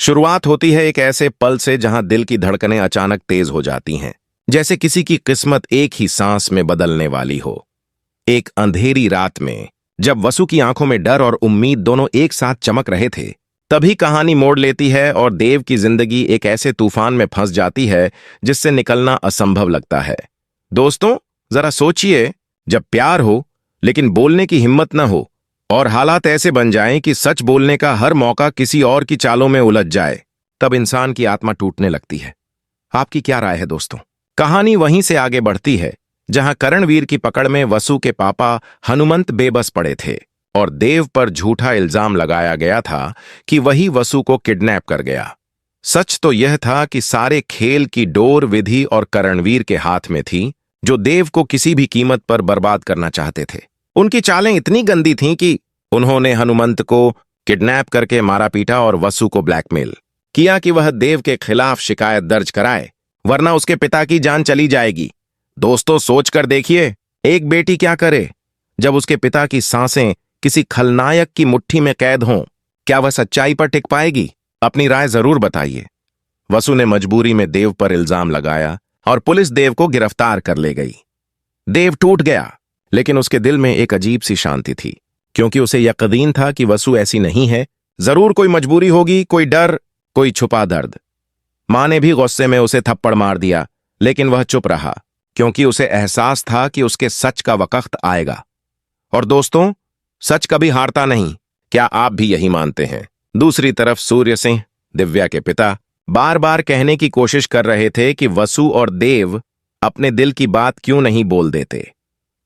शुरुआत होती है एक ऐसे पल से जहां दिल की धड़कनें अचानक तेज हो जाती हैं, जैसे किसी की किस्मत एक ही सांस में बदलने वाली हो। एक अंधेरी रात में जब वसु की आंखों में डर और उम्मीद दोनों एक साथ चमक रहे थे, तभी कहानी मोड़ लेती है और देव की जिंदगी एक ऐसे तूफान में फंस जाती है जिससे निकलना असंभव लगता है। दोस्तों, जरा सोचिए, जब प्यार हो लेकिन बोलने की हिम्मत न हो और हालात ऐसे बन जाएं कि सच बोलने का हर मौका किसी और की चालों में उलझ जाए, तब इंसान की आत्मा टूटने लगती है। आपकी क्या राय है दोस्तों? कहानी वहीं से आगे बढ़ती है जहां करणवीर की पकड़ में वसु के पापा हनुमंत बेबस पड़े थे और देव पर झूठा इल्जाम लगाया गया था कि वही वसु को किडनैप कर गया। सच तो यह था कि सारे खेल की डोर विधि और करणवीर के हाथ में थी, जो देव को किसी भी कीमत पर बर्बाद करना चाहते थे। उनकी चालें इतनी गंदी थीं कि उन्होंने हनुमंत को किडनैप करके मारा पीटा और वसु को ब्लैकमेल किया कि वह देव के खिलाफ शिकायत दर्ज कराए, वरना उसके पिता की जान चली जाएगी। दोस्तों, सोचकर देखिए, एक बेटी क्या करे जब उसके पिता की सांसें किसी खलनायक की मुट्ठी में कैद हों? क्या वह सच्चाई पर टिक पाएगी? अपनी राय जरूर बताइए। वसु ने मजबूरी में देव पर इल्जाम लगाया और पुलिस देव को गिरफ्तार कर ले गई। देव टूट गया, लेकिन उसके दिल में एक अजीब सी शांति थी, क्योंकि उसे यकीन था कि वसु ऐसी नहीं है। जरूर कोई मजबूरी होगी, कोई डर, कोई छुपा दर्द। मां ने भी गुस्से में उसे थप्पड़ मार दिया, लेकिन वह चुप रहा, क्योंकि उसे एहसास था कि उसके सच का वक्त आएगा। और दोस्तों, सच कभी हारता नहीं। क्या आप भी यही मानते हैं? दूसरी तरफ सूर्य सिंह, दिव्या के पिता, बार बार कहने की कोशिश कर रहे थे कि वसु और देव अपने दिल की बात क्यों नहीं बोल देते।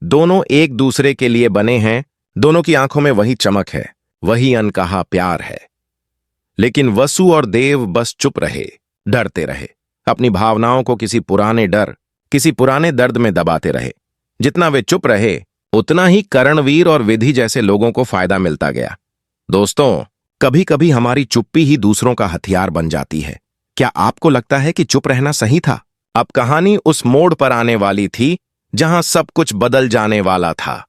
दोनों एक दूसरे के लिए बने हैं, दोनों की आंखों में वही चमक है, वही अनकहा प्यार है। लेकिन वसु और देव बस चुप रहे, डरते रहे, अपनी भावनाओं को किसी पुराने डर, किसी पुराने दर्द में दबाते रहे। जितना वे चुप रहे, उतना ही करणवीर और विधि जैसे लोगों को फायदा मिलता गया। दोस्तों, कभी कभी हमारी चुप्पी ही दूसरों का हथियार बन जाती है। क्या आपको लगता है कि चुप रहना सही था? अब कहानी उस मोड़ पर आने वाली थी जहां सब कुछ बदल जाने वाला था।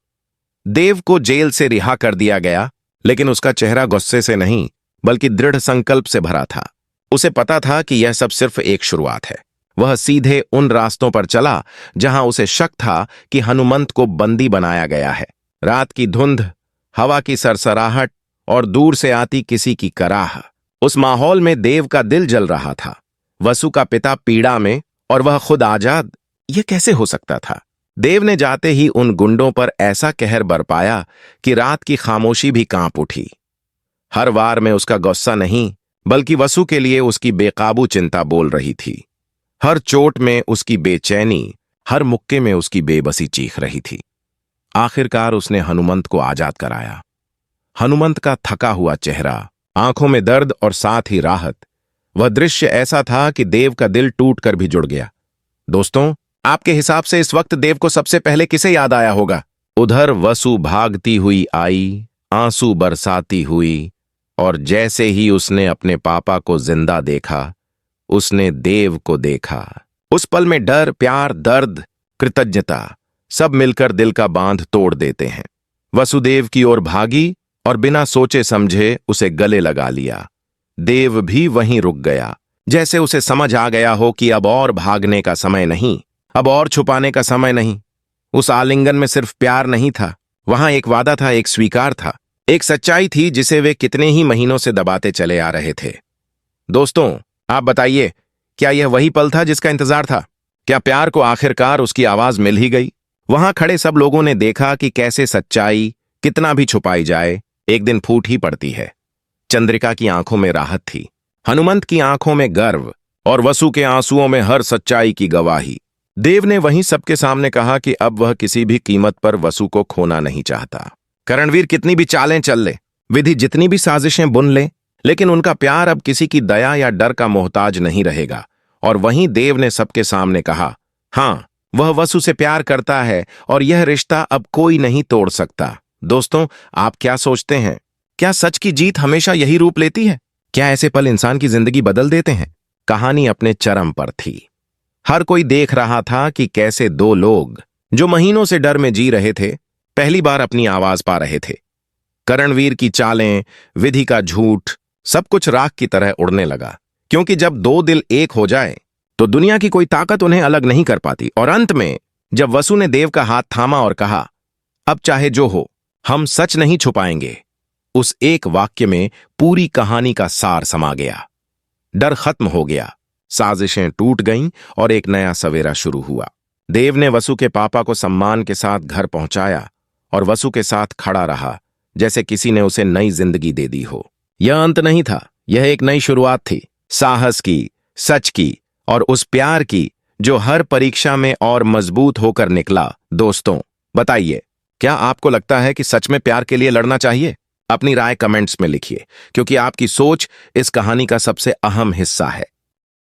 देव को जेल से रिहा कर दिया गया, लेकिन उसका चेहरा गुस्से से नहीं बल्कि दृढ़ संकल्प से भरा था। उसे पता था कि यह सब सिर्फ एक शुरुआत है। वह सीधे उन रास्तों पर चला जहां उसे शक था कि हनुमंत को बंदी बनाया गया है। रात की धुंध, हवा की सरसराहट और दूर से आती किसी की कराह, उस माहौल में देव का दिल जल रहा था। वसु का पिता पीड़ा में और वह खुद आजाद, यह कैसे हो सकता था? देव ने जाते ही उन गुंडों पर ऐसा कहर बरपाया कि रात की खामोशी भी कांप उठी। हर वार में उसका गुस्सा नहीं, बल्कि वसु के लिए उसकी बेकाबू चिंता बोल रही थी। हर चोट में उसकी बेचैनी, हर मुक्के में उसकी बेबसी चीख रही थी। आखिरकार उसने हनुमंत को आजाद कराया। हनुमंत का थका हुआ चेहरा, आंखों में दर्द और साथ ही राहत, वह दृश्य ऐसा था कि देव का दिल टूट कर भी जुड़ गया। दोस्तों, आपके हिसाब से इस वक्त देव को सबसे पहले किसे याद आया होगा? उधर वसु भागती हुई आई, आंसू बरसाती हुई, और जैसे ही उसने अपने पापा को जिंदा देखा, उसने देव को देखा। उस पल में डर, प्यार, दर्द, कृतज्ञता सब मिलकर दिल का बांध तोड़ देते हैं। वसुदेव की ओर भागी और बिना सोचे समझे उसे गले लगा लिया। देव भी वहीं रुक गया, जैसे उसे समझ आ गया हो कि अब और भागने का समय नहीं, अब और छुपाने का समय नहीं। उस आलिंगन में सिर्फ प्यार नहीं था, वहां एक वादा था, एक स्वीकार था, एक सच्चाई थी जिसे वे कितने ही महीनों से दबाते चले आ रहे थे। दोस्तों, आप बताइए, क्या यह वही पल था जिसका इंतजार था? क्या प्यार को आखिरकार उसकी आवाज मिल ही गई? वहां खड़े सब लोगों ने देखा कि कैसे सच्चाई कितना भी छुपाई जाए, एक दिन फूट ही पड़ती है। चंद्रिका की आंखों में राहत थी, हनुमंत की आंखों में गर्व और वसु के आंसुओं में हर सच्चाई की गवाही। देव ने वहीं सबके सामने कहा कि अब वह किसी भी कीमत पर वसु को खोना नहीं चाहता। करणवीर कितनी भी चालें चल ले, विधि जितनी भी साजिशें बुन ले, लेकिन उनका प्यार अब किसी की दया या डर का मोहताज नहीं रहेगा। और वहीं देव ने सबके सामने कहा, हां, वह वसु से प्यार करता है और यह रिश्ता अब कोई नहीं तोड़ सकता। दोस्तों, आप क्या सोचते हैं? क्या सच की जीत हमेशा यही रूप लेती है? क्या ऐसे पल इंसान की जिंदगी बदल देते हैं? कहानी अपने चरम पर थी। हर कोई देख रहा था कि कैसे दो लोग जो महीनों से डर में जी रहे थे, पहली बार अपनी आवाज पा रहे थे। करणवीर की चालें, विधि का झूठ सब कुछ राख की तरह उड़ने लगा, क्योंकि जब दो दिल एक हो जाए तो दुनिया की कोई ताकत उन्हें अलग नहीं कर पाती। और अंत में जब वसु ने देव का हाथ थामा और कहा, अब चाहे जो हो, हम सच नहीं छुपाएंगे, उस एक वाक्य में पूरी कहानी का सार समा गया। डर खत्म हो गया, साजिशें टूट गईं और एक नया सवेरा शुरू हुआ। देव ने वसु के पापा को सम्मान के साथ घर पहुंचाया और वसु के साथ खड़ा रहा, जैसे किसी ने उसे नई जिंदगी दे दी हो। यह अंत नहीं था, यह एक नई शुरुआत थी, साहस की, सच की और उस प्यार की जो हर परीक्षा में और मजबूत होकर निकला। दोस्तों, बताइए, क्या आपको लगता है कि सच में प्यार के लिए लड़ना चाहिए? अपनी राय कमेंट्स में लिखिए, क्योंकि आपकी सोच इस कहानी का सबसे अहम हिस्सा है।